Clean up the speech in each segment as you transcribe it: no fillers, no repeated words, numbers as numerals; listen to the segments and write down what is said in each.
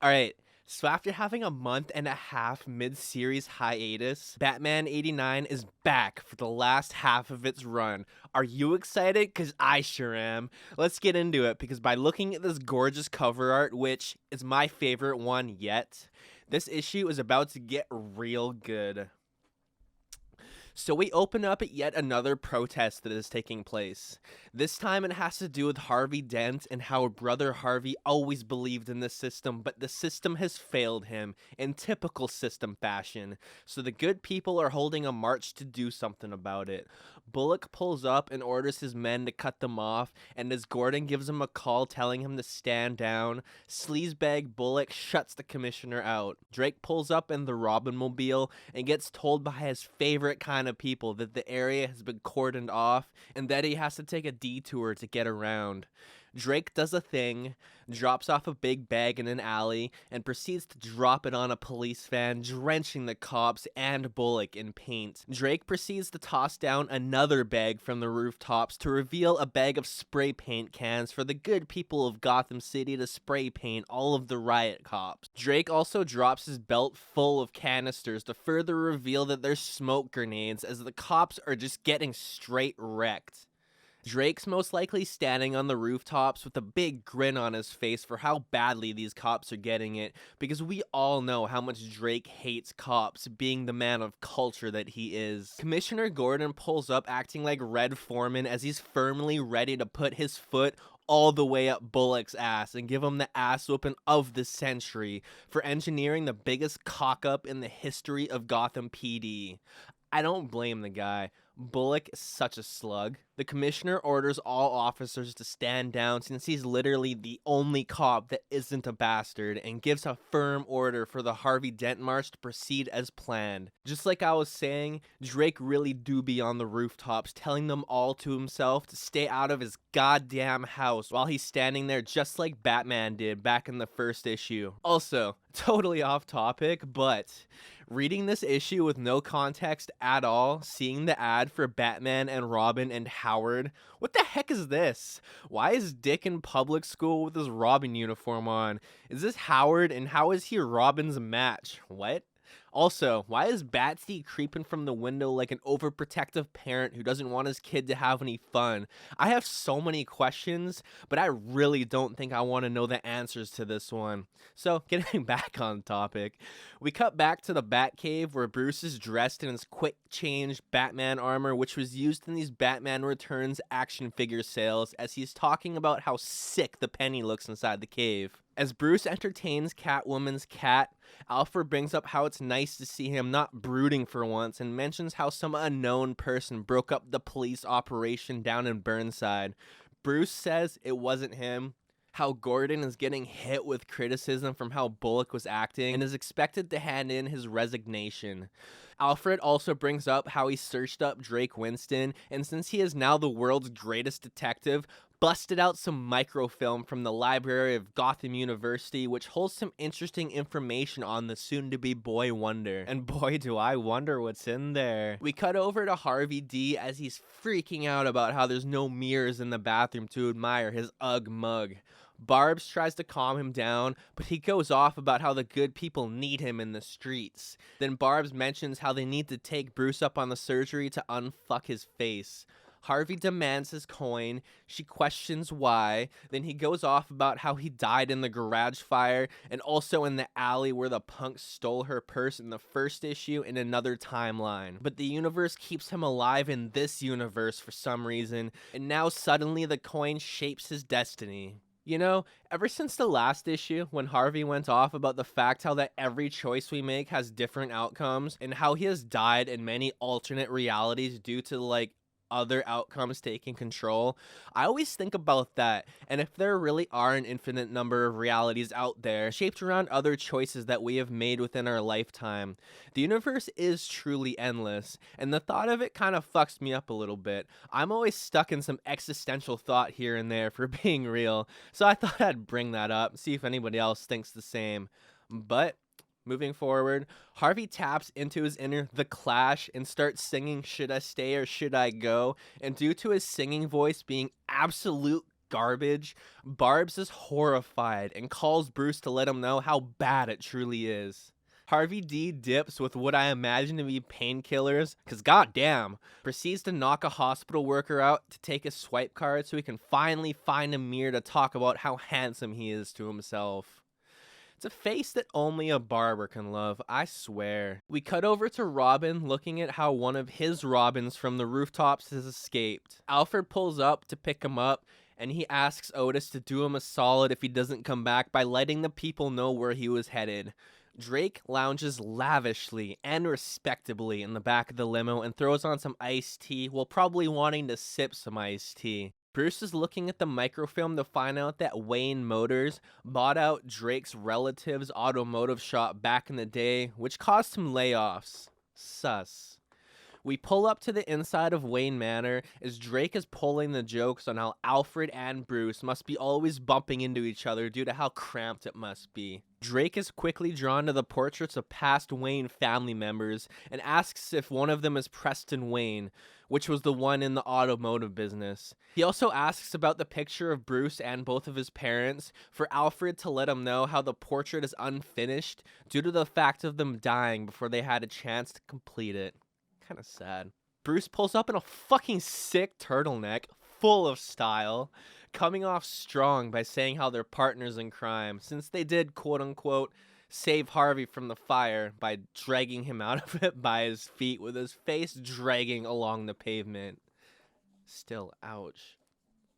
Alright, so after having a month and a half mid-series hiatus, Batman 89 is back for the last half of its run. Are you excited? Cause I sure am. Let's get into it, because by looking at this gorgeous cover art, which is my favorite one yet, this issue is about to get real good. So we open up at yet another protest that is taking place. This time it has to do with Harvey Dent and how brother Harvey always believed in the system, but the system has failed him in typical system fashion. So the good people are holding a march to do something about it. Bullock pulls up and orders his men to cut them off, and as Gordon gives him a call telling him to stand down, sleazebag Bullock shuts the commissioner out. Drake pulls up in the Robinmobile and gets told by his favorite kind of people that the area has been cordoned off and that he has to take a detour to get around. Drake does a thing, drops off a big bag in an alley, and proceeds to drop it on a police van, drenching the cops and Bullock in paint. Drake proceeds to toss down another bag from the rooftops to reveal a bag of spray paint cans for the good people of Gotham City to spray paint all of the riot cops. Drake also drops his belt full of canisters to further reveal that they're smoke grenades, as the cops are just getting straight wrecked. Drake's most likely standing on the rooftops with a big grin on his face for how badly these cops are getting it, because we all know how much Drake hates cops, being the man of culture that he is. Commissioner Gordon pulls up acting like Red Foreman as he's firmly ready to put his foot all the way up Bullock's ass and give him the ass whooping of the century for engineering the biggest cock-up in the history of Gotham PD. I don't blame the guy. Bullock is such a slug. The commissioner orders all officers to stand down since he's literally the only cop that isn't a bastard, and gives a firm order for the Harvey Dent March to proceed as planned. Just like I was saying, Drake really do be on the rooftops telling them all to himself to stay out of his goddamn house while he's standing there just like Batman did back in the first issue. Also, totally off topic, but reading this issue with no context at all, seeing the ad for Batman and Robin and Howard, what the heck is this? Why is Dick in public school with his Robin uniform on? Is this Howard, and how is he Robin's match? What? Also, why is Batsy creeping from the window like an overprotective parent who doesn't want his kid to have any fun? I have so many questions, but I really don't think I want to know the answers to this one. So, getting back on topic, we cut back to the Batcave where Bruce is dressed in his quick change Batman armor, which was used in these Batman Returns action figure sales, as he's talking about how sick the penny looks inside the cave. As Bruce entertains Catwoman's cat, Alfred brings up how it's nice to see him not brooding for once, and mentions how some unknown person broke up the police operation down in Burnside. Bruce says it wasn't him, how Gordon is getting hit with criticism from how Bullock was acting, and is expected to hand in his resignation. Alfred also brings up how he searched up Drake Winston, and since he is now the world's greatest detective, busted out some microfilm from the library of Gotham University, which holds some interesting information on the soon-to-be Boy Wonder. And boy, do I wonder what's in there. We cut over to Harvey D as he's freaking out about how there's no mirrors in the bathroom to admire his Ugg mug. Barbs tries to calm him down, but he goes off about how the good people need him in the streets. Then Barbs mentions how they need to take Bruce up on the surgery to unfuck his face. Harvey demands his coin, she questions why, then he goes off about how he died in the garage fire and also in the alley where the punk stole her purse in the first issue in another timeline. But the universe keeps him alive in this universe for some reason, and now suddenly the coin shapes his destiny. You know, ever since the last issue, when Harvey went off about the fact how that every choice we make has different outcomes, and how he has died in many alternate realities due to, like, other outcomes taking control, I always think about that, and if there really are an infinite number of realities out there shaped around other choices that we have made within our lifetime, the universe is truly endless, and the thought of it kind of fucks me up a little bit. I'm always stuck in some existential thought here and there, for being real, so I thought I'd bring that up, see if anybody else thinks the same. But moving forward, Harvey taps into his inner The Clash and starts singing Should I Stay or Should I Go? And due to his singing voice being absolute garbage, Barbs is horrified and calls Bruce to let him know how bad it truly is. Harvey D dips with what I imagine to be painkillers, cause goddamn, proceeds to knock a hospital worker out to take his swipe card so he can finally find a mirror to talk about how handsome he is to himself. It's a face that only a barber can love, I swear. We cut over to Robin looking at how one of his Robins from the rooftops has escaped. Alfred pulls up to pick him up, and he asks Otis to do him a solid if he doesn't come back by letting the people know where he was headed. Drake lounges lavishly and respectably in the back of the limo and throws on some iced tea while probably wanting to sip some iced tea. Bruce is looking at the microfilm to find out that Wayne Motors bought out Drake's relative's automotive shop back in the day, which caused him layoffs. Sus. We pull up to the inside of Wayne Manor as Drake is pulling the jokes on how Alfred and Bruce must be always bumping into each other due to how cramped it must be. Drake is quickly drawn to the portraits of past Wayne family members and asks if one of them is Preston Wayne, which was the one in the automotive business. He also asks about the picture of Bruce and both of his parents for Alfred to let him know how the portrait is unfinished due to the fact of them dying before they had a chance to complete it. Kind of sad. Bruce pulls up in a fucking sick turtleneck, full of style, coming off strong by saying how they're partners in crime, since they did, quote-unquote, save Harvey from the fire by dragging him out of it by his feet with his face dragging along the pavement. Still, ouch.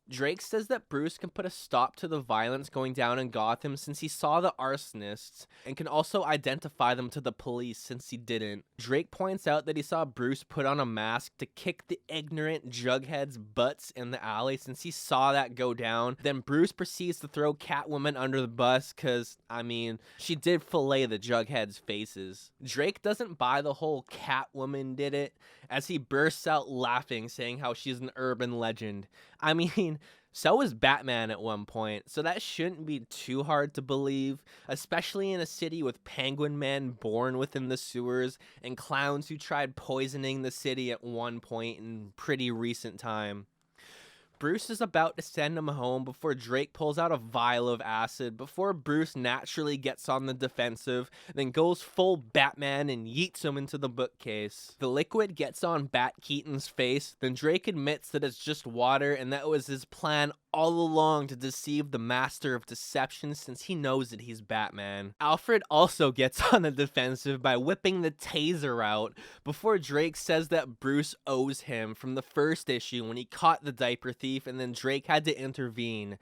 Drake says that Bruce can put a stop to the violence going down in Gotham since he saw the arsonists and can also identify them to the police since he didn't. Drake points out that he saw Bruce put on a mask to kick the ignorant Jughead's butts in the alley since he saw that go down. Then Bruce proceeds to throw Catwoman under the bus cause, she did fillet the Jughead's faces. Drake doesn't buy the whole Catwoman did it as he bursts out laughing saying how she's an urban legend. So is Batman at one point, so that shouldn't be too hard to believe, especially in a city with Penguin Men born within the sewers and clowns who tried poisoning the city at one point in pretty recent time. Bruce is about to send him home before Drake pulls out a vial of acid before Bruce naturally gets on the defensive, then goes full Batman and yeets him into the bookcase. The liquid gets on Bat Keaton's face, then Drake admits that it's just water and that it was his plan all along to deceive the master of deception since he knows that he's Batman. Alfred also gets on the defensive by whipping the taser out before Drake says that Bruce owes him from the first issue when he caught the diaper thief and then Drake had to intervene.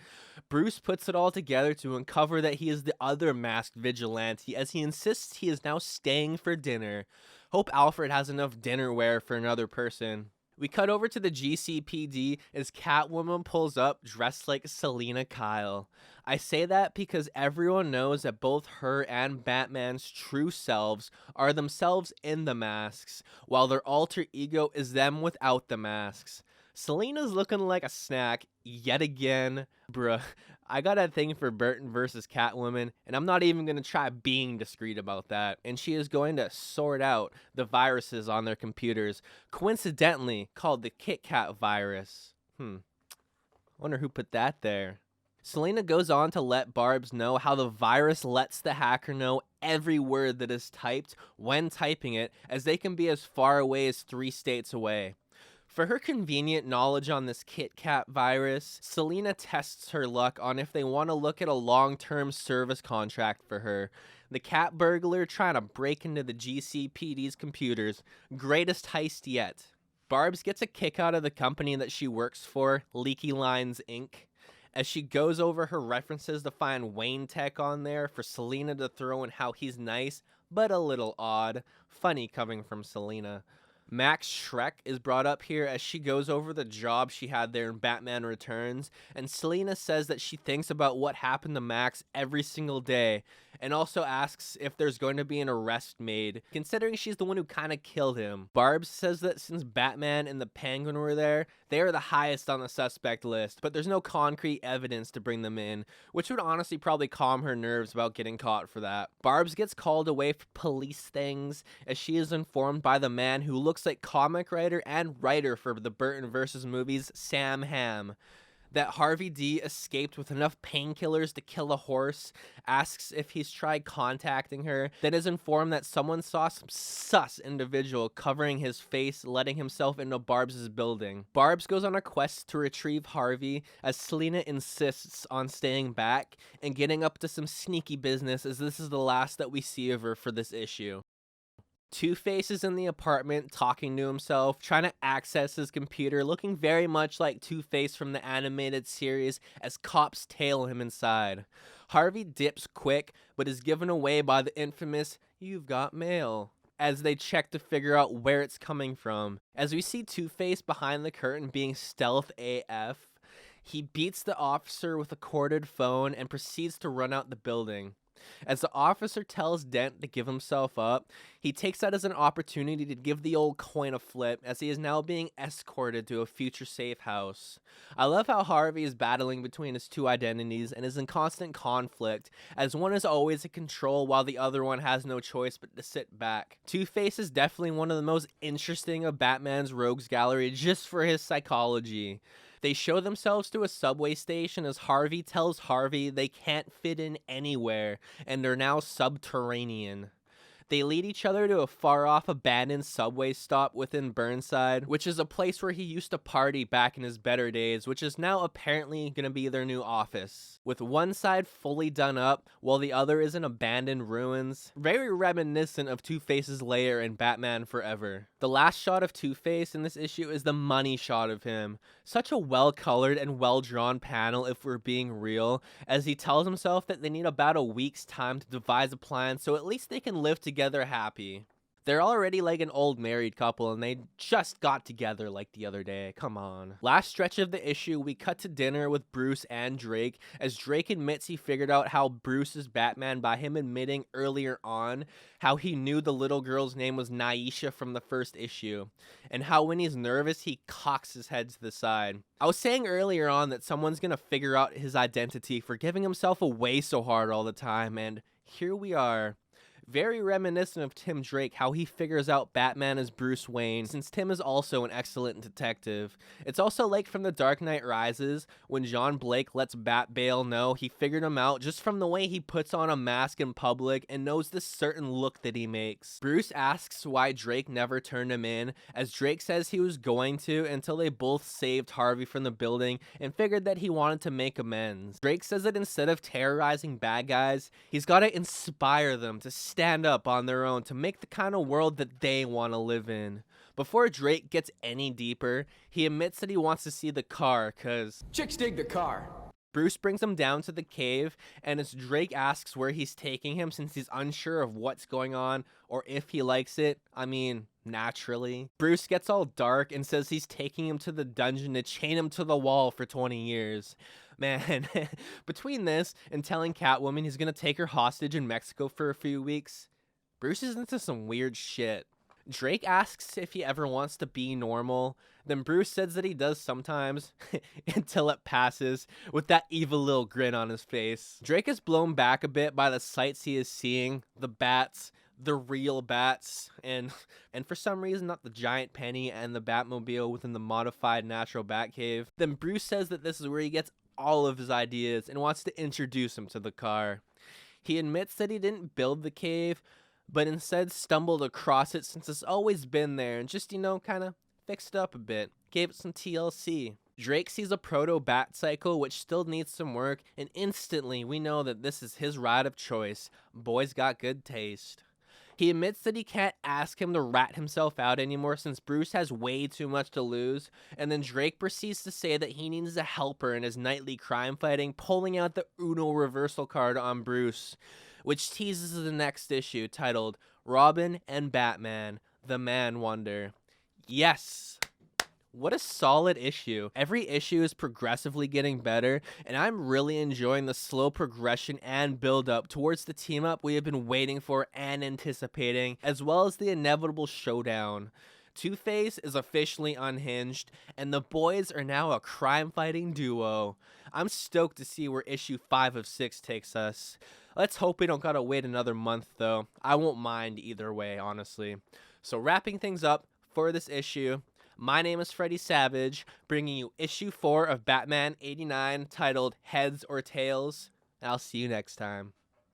Bruce puts it all together to uncover that he is the other masked vigilante as he insists he is now staying for dinner. Hope Alfred has enough dinnerware for another person. We cut over to the GCPD as Catwoman pulls up dressed like Selena Kyle. I say that because everyone knows that both her and Batman's true selves are themselves in the masks, while their alter ego is them without the masks. Selena's looking like a snack yet again. Bruh, I got a thing for Burton versus Catwoman, and I'm not even going to try being discreet about that. And she is going to sort out the viruses on their computers, coincidentally called the Kit Kat virus. Wonder who put that there. Selena goes on to let Barbs know how the virus lets the hacker know every word that is typed when typing it, as they can be as far away as 3 states away. For her convenient knowledge on this Kit Kat virus, Selena tests her luck on if they want to look at a long-term service contract for her. The cat burglar trying to break into the GCPD's computers. Greatest heist yet. Barbs gets a kick out of the company that she works for, Leaky Lines Inc., as she goes over her references to find Wayne Tech on there for Selena to throw in how he's nice, but a little odd. Funny coming from Selena. Max Schreck is brought up here as she goes over the job she had there in Batman Returns, and Selena says that she thinks about what happened to Max every single day, and also asks if there's going to be an arrest made, considering she's the one who kind of killed him. Barbs says that since Batman and the Penguin were there, they are the highest on the suspect list, but there's no concrete evidence to bring them in, which would honestly probably calm her nerves about getting caught for that. Barbs gets called away for police things, as she is informed by the man who looks like comic writer and writer for the Burton vs. movies, Sam Hamm. that Harvey D escaped with enough painkillers to kill a horse, asks if he's tried contacting her, then is informed that someone saw some sus individual covering his face, letting himself into Barb's building. Barbs goes on a quest to retrieve Harvey, as Selena insists on staying back and getting up to some sneaky business, as this is the last that we see of her for this issue. Two-Face is in the apartment talking to himself, trying to access his computer, looking very much like Two-Face from the animated series as cops tail him inside. Harvey dips quick, but is given away by the infamous "You've got mail" as they check to figure out where it's coming from. As we see Two-Face behind the curtain being stealth AF, he beats the officer with a corded phone and proceeds to run out the building. As the officer tells Dent to give himself up, he takes that as an opportunity to give the old coin a flip, as he is now being escorted to a future safe house. I love how Harvey is battling between his two identities and is in constant conflict, as one is always in control while the other one has no choice but to sit back. Two-Face is definitely one of the most interesting of Batman's rogues gallery just for his psychology. They show themselves to a subway station as Harvey tells Harvey they can't fit in anywhere and they're now subterranean. They lead each other to a far-off abandoned subway stop within Burnside, which is a place where he used to party back in his better days, which is now apparently going to be their new office, with one side fully done up while the other is in abandoned ruins, very reminiscent of Two-Face's lair in Batman Forever. The last shot of Two-Face in this issue is the money shot of him. Such a well-colored and well-drawn panel if we're being real, as he tells himself that they need about a week's time to devise a plan so at least they can live together happy. They're already like an old married couple and they just got together like the other day. Come on. Last stretch of the issue, we cut to dinner with Bruce and Drake, as Drake admits he figured out how Bruce is Batman by him admitting earlier on how he knew the little girl's name was Naisha from the first issue, and how when he's nervous he cocks his head to the side. I was saying earlier on that someone's gonna figure out his identity for giving himself away so hard all the time, and here we are. Very reminiscent of Tim Drake, how he figures out Batman as Bruce Wayne, since Tim is also an excellent detective. It's also like from The Dark Knight Rises, when John Blake lets Bat-Bale know he figured him out just from the way he puts on a mask in public and knows this certain look that he makes. Bruce asks why Drake never turned him in, as Drake says he was going to until they both saved Harvey from the building and figured that he wanted to make amends. Drake says that instead of terrorizing bad guys, he's got to inspire them to stand up on their own to make the kind of world that they want to live in. Before Drake gets any deeper, he admits that he wants to see the car, cause chicks dig the car. Bruce brings him down to the cave, and as Drake asks where he's taking him since he's unsure of what's going on or if he likes it, I mean, naturally, Bruce gets all dark and says he's taking him to the dungeon to chain him to the wall for 20 years. Man, between this and telling Catwoman he's gonna take her hostage in Mexico for a few weeks, Bruce is into some weird shit. Drake asks if he ever wants to be normal, then Bruce says that he does sometimes, until it passes, with that evil little grin on his face. Drake is blown back a bit by the sights he is seeing, the bats, the real bats, and for some reason not the giant penny and the Batmobile within the modified natural Batcave. Then Bruce says that this is where he gets all of his ideas and wants to introduce him to the car. He admits that he didn't build the cave, but instead stumbled across it since it's always been there and just, kind of fixed up a bit. Gave it some TLC. Drake sees a proto-bat cycle which still needs some work, and instantly we know that this is his ride of choice. Boy's got good taste. He admits that he can't ask him to rat himself out anymore since Bruce has way too much to lose, and then Drake proceeds to say that he needs a helper in his nightly crime fighting, pulling out the Uno reversal card on Bruce, which teases the next issue titled Robin and Batman, The Man Wonder. Yes! What a solid issue. Every issue is progressively getting better, and I'm really enjoying the slow progression and build up towards the team up we have been waiting for and anticipating, as well as the inevitable showdown. Two-Face is officially unhinged, and the boys are now a crime-fighting duo. I'm stoked to see where issue 5 of 6 takes us. Let's hope we don't gotta wait another month, though. I won't mind either way, honestly. So wrapping things up for this issue, My name is Freddie Savage, bringing you issue 4 of Batman 89 titled Heads or Tails, and I'll see you next time.